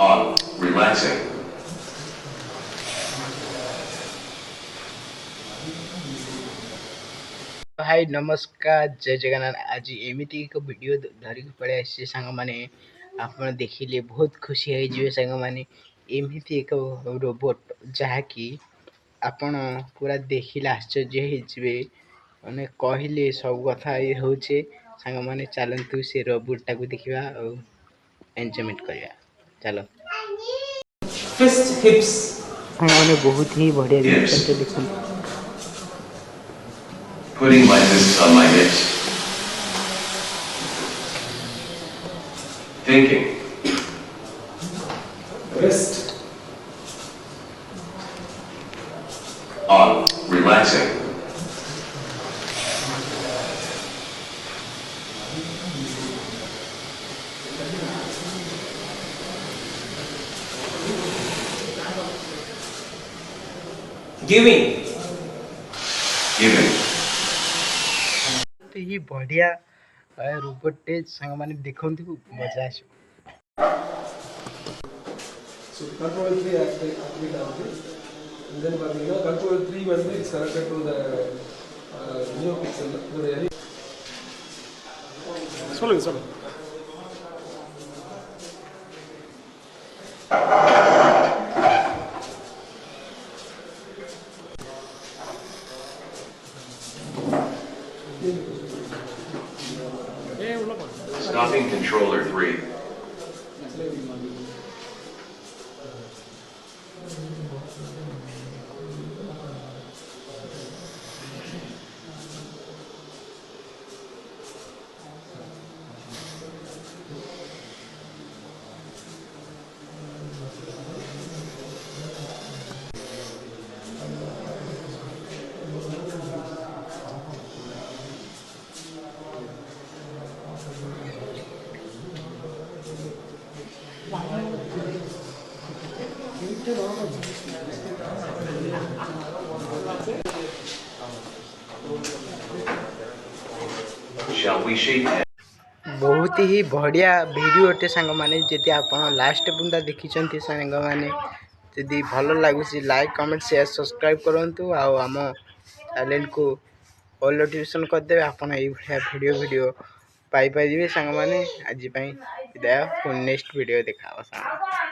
On. Relaxing. हाय नमस्कार जय जगन्नाथ। आज एमती एक वीडियो धरिक पड़े आसी सांग माने आपण देखिले बहुत खुशी है जे सांग माने एमती एक रोबोट जहाँकि आपण पूरा देखिले आश्चर्य होइजिवे माने कहले सब कथा ये होचे सांग माने चलंतु से रोबोट टाको देखिबा और एन्जॉयमेंट करिया चलो Fist hips. सांग माने बहुत ही बढ़िया Hips. जिनिसटे देखो Putting my fists on my hips. Thinking. Wrist. On. Relaxing. Giving. Giving. तो ये बढ़िया रोबोट टे सांग माने देखंतु मजा आसो So control 3 activate ஆகுது. And then பார்த்தீங்கன்னா control 3 வந்து is connected to the NeoPixel. சொல்லுங்க சொல்லுங்க. Stopping controller 3. Shall we shake hands? बहुत ही बढ़िया वीडियोटे सांग माने जदि आपण लास्ट पुंदा देखिचंती सांग माने जदि भल लागुसी लाइक कमेंट शेयर सब्सक्राइब करंतु आ आम चैनल को ऑल नोटिफिकेशन कर देबे आपण एई भलिया वीडियो पाई पाई दिबे सांग माने आज पई विदाय नेक्स्ट वीडियो देखा सांग।